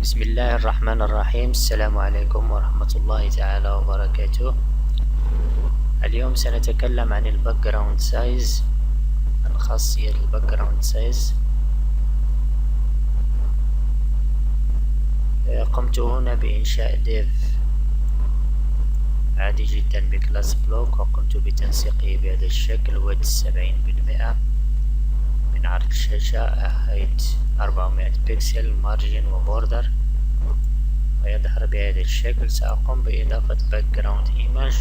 بسم الله الرحمن الرحيم. السلام عليكم ورحمة الله تعالى وبركاته. اليوم سنتكلم عن الباك جراوند سايز، عن خاصية الباك جراوند سايز. قمت هنا بإنشاء ديف عادي جدا بكلاس بلوك، وقمت بتنسيقه بهذا الشكل: ويدث 70% من عرض الشاشة، هايت 400 بكسل، مارجن وبوردر، ويظهر بهذا الشكل. سأقوم بإضافة باك جراوند ايمج.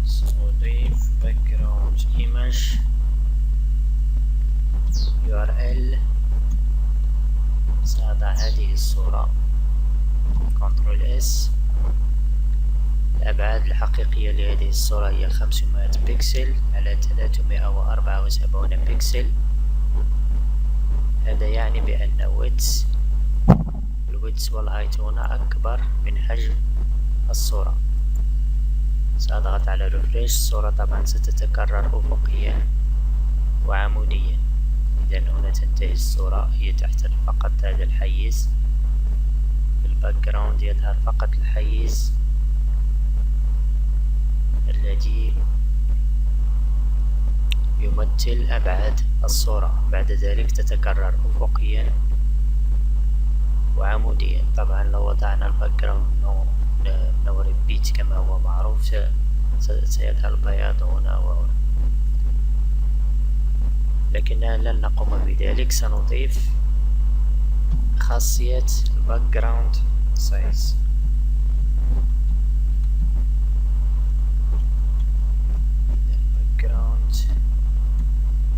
سأضيف باك جراوند ايمج URL. سأضع هذه الصورة كنترول S. الأبعاد الحقيقية لهذه الصورة هي 500 بكسل على 374 بكسل. هذا يعني بأن الويدث والهايت هنا أكبر من حجم الصورة. سأضغط على ريفريش. الصورة طبعا ستتكرر أفقيا وعموديا. إذا هنا تنتهي الصورة، هي تحتل فقط هذا الحيز. في الباك جراوند يظهر فقط الحيز الذي يمثل أبعاد الصورة. بعد ذلك تتكرر أفقيا وعموديا. طبعا لو وضعنا الباك جراوند نو ريبيت كما هو معروف، سيظهر البياض هنا وهنا، لكننا لن نقوم بذلك. سنضيف خاصية الباك جراوند سايز.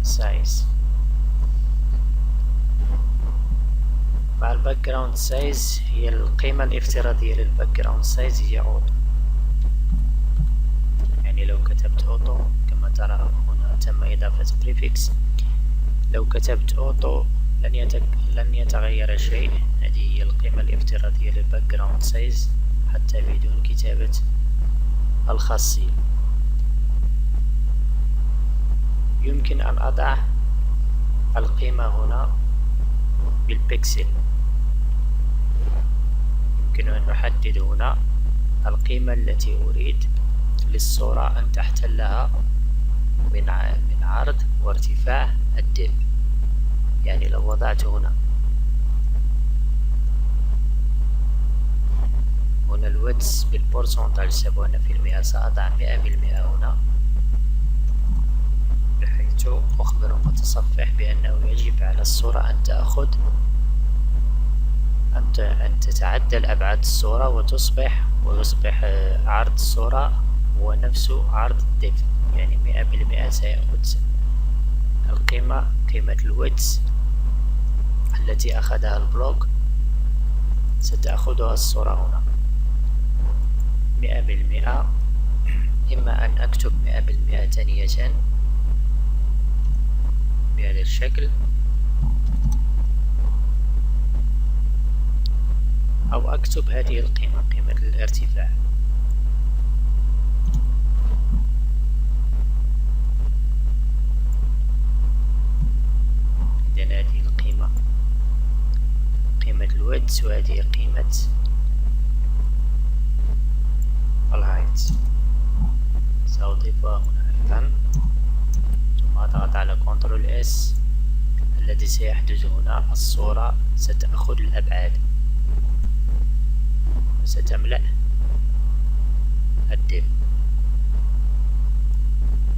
سايز مع الباك جراوند سايز، هي القيمة الافتراضية للباك جراوند سايز هي اوتو. يعني لو كتبت اوتو كما ترى هنا تم إضافة بريفكس. لو كتبت اوتو لن يتغير شيء. هذه هي القيمة الافتراضية للباك جراوند سايز حتى بدون كتابة الخاصية. يمكن أن أضع القيمة هنا بالبكسل. يمكن أن أحدد هنا القيمة التي أريد للصورة أن تحتلها من عرض وارتفاع الديف. يعني لو وضعت هنا الويدث بالبورسنتاج 70%، سأضع 100% هنا، بحيث أخبر المتصفح بأنه يجب على الصورة أن تتعدل أبعاد الصورة ويصبح عرض الصورة هو نفس عرض الديف. يعني 100% سيأخذ قيمة الويدث التي أخذها البلوك، ستأخذها الصورة هنا 100%. إما أن أكتب 100% ثانية بهذا الشكل، أو أكتب هذه القيمة، قيمة الارتفاع. إذن هذه القيمة قيمة الويدث، وهذه قيمة الهايت. سأضيفها هنا أيضا، ثم أضغط على كنترول S. الذي سيحدث هنا الصورة ستأخذ الأبعاد وستملأ الديف.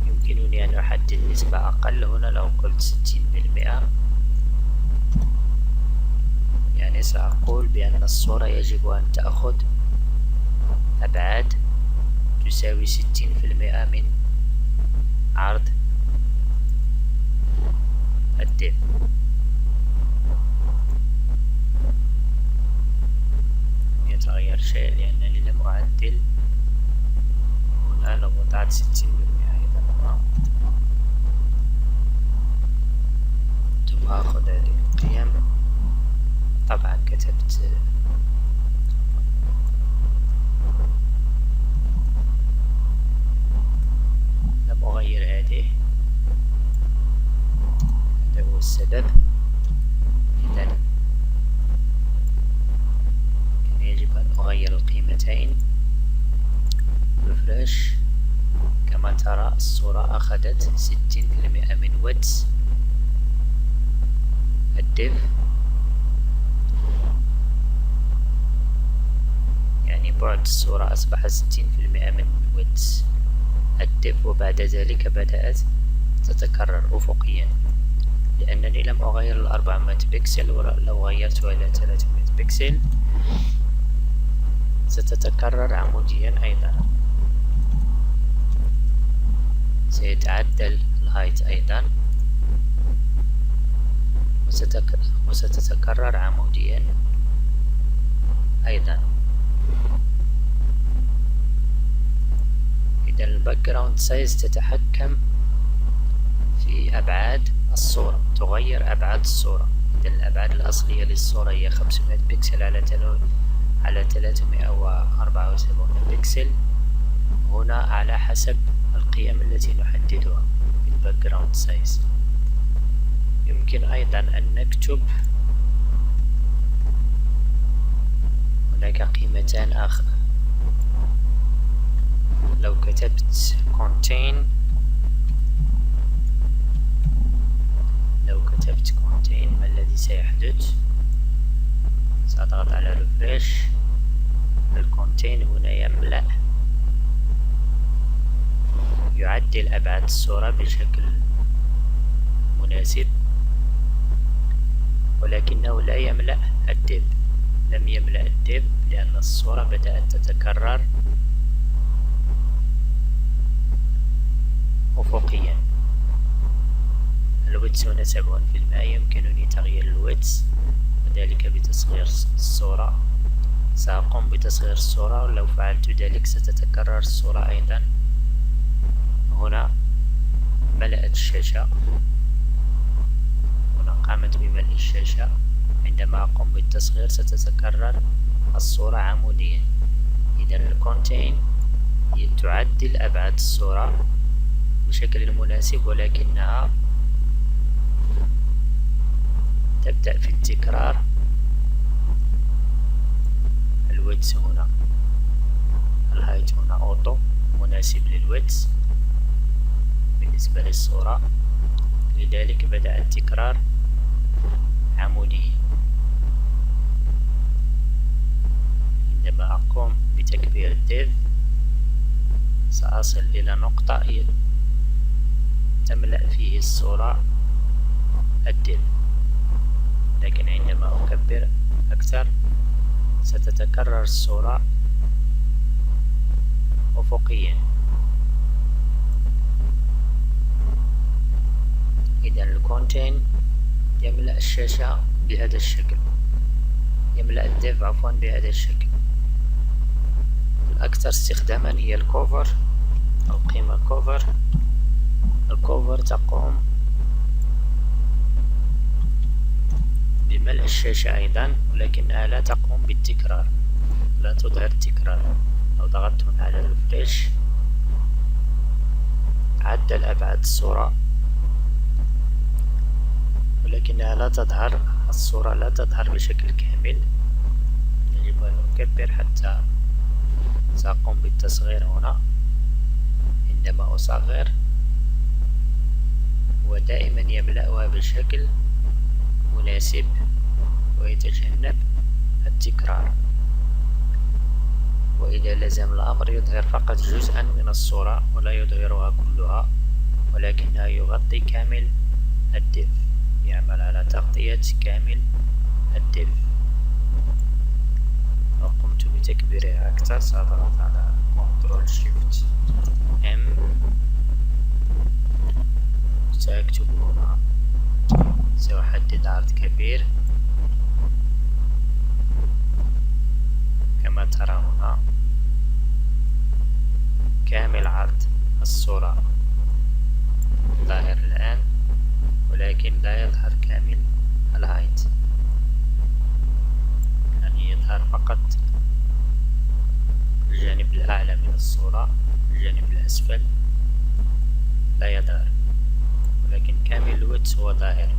يمكنني أن أحدد نسبة أقل هنا. لو قلت 60%، يعني سأقول بأن الصورة يجب أن تأخذ أبعاد تساوي 60% من عرض الديف. لم يتغير شيء لأنني لم أعدل هنا. لو وضعت 60% أيضا هنا، ثم أخذ هذه القيم. طبعا كتبت لم أغير هذه، هذا هو السبب. مرتين ريفريش. كما ترى الصورة أخذت 60% من ويدث الديف، يعني بعد الصورة أصبح 60% من ويدث الديف، وبعد ذلك بدأت تتكرر أفقيا، لأنني لم أغير 400 بكسل، ولو غيرتها إلى 300 بكسل ستتكرر عموديا أيضا. سيتعدل الهايت أيضا وستتكرر عموديا أيضا. إذا الباك جراوند سايز تتحكم في أبعاد الصورة، تغير أبعاد الصورة. إذا الأبعاد الأصلية للصورة هي 500 بكسل على 374 بكسل، هنا على حسب القيم التي نحددها في الباك جراوند سايز. يمكن أيضا أن نكتب هناك قيمتان آخر. لو كتبت contain ما الذي سيحدث؟ سأضغط على ريفريش. الكونتين هنا يملأ، يعدل أبعاد الصورة بشكل مناسب، ولكنه لا يملأ الديب. لم يملأ الديب لأن الصورة بدأت تتكرر أفقيا. الويدث هنا 70%. يمكنني تغيير الويدث وذلك بتصغير الصورة. سأقوم بتصغير الصورة، ولو فعلت ذلك ستتكرر الصورة أيضا. هنا ملأت الشاشة، هنا قامت بملء الشاشة. عندما أقوم بالتصغير ستتكرر الصورة عموديا. إذا الكونتين تعدل أبعاد الصورة بشكل مناسب، ولكنها تبدأ في التكرار. الويدث هنا، الهايت هنا أوتو مناسب للويدث بالنسبة للصورة، لذلك بدأ التكرار عمودي. عندما أقوم بتكبير الديف سأصل إلى نقطة تملأ فيه الصورة الديف، لكن عندما أكبر أكثر ستتكرر الصورة أفقيا. إذا الكونتين يملأ الشاشة بهذا الشكل، يملأ الديف عفوا بهذا الشكل. الأكثر استخداما هي الكوفر أو قيمة كوفر. الكوفر تقوم بملء الشاشة أيضا، ولكنها لا تقوم بالتكرار، لا تظهر التكرار. لو ضغطت هنا على الريفريش عدل أبعاد الصورة، ولكنها لا تظهر الصورة، لا تظهر بشكل كامل. يجب أن أكبر حتى سأقوم بالتصغير هنا. عندما أصغر هو دائما يملأها بشكل مناسب ويتجنب التكرار، وإذا لزم الأمر يظهر فقط جزءا من الصورة ولا يظهرها كلها، ولكنها يغطي كامل الديف، يعمل على تغطية كامل الديف. لو قمت بتكبيرها أكثر سأضغط على كنترول شيفت M، سأكتب هنا، سأحدد عرض كبير كما ترى هنا. كامل عرض الصورة ظاهر الآن، ولكن لا يظهر كامل الهايت، يعني يظهر فقط الجانب الأعلى من الصورة، الجانب الأسفل لا يظهر، ولكن كامل الويدث هو ظاهر.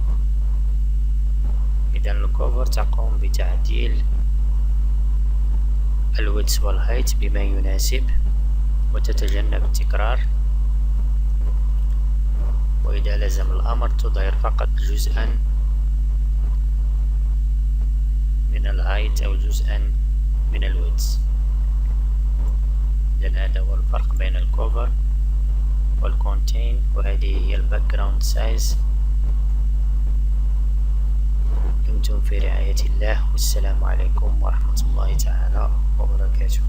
إذا الكوفر تقوم بتعديل الويدث والهايت بما يناسب وتتجنب التكرار، وإذا لزم الأمر تظهر فقط جزءا من الهايت أو جزءا من الويدث. إذن هذا هو الفرق بين الكوفر والكونتين، وهذه هي الباك جراوند سايز. دمتم في رعاية الله، والسلام عليكم ورحمة الله تعالى وبركاته.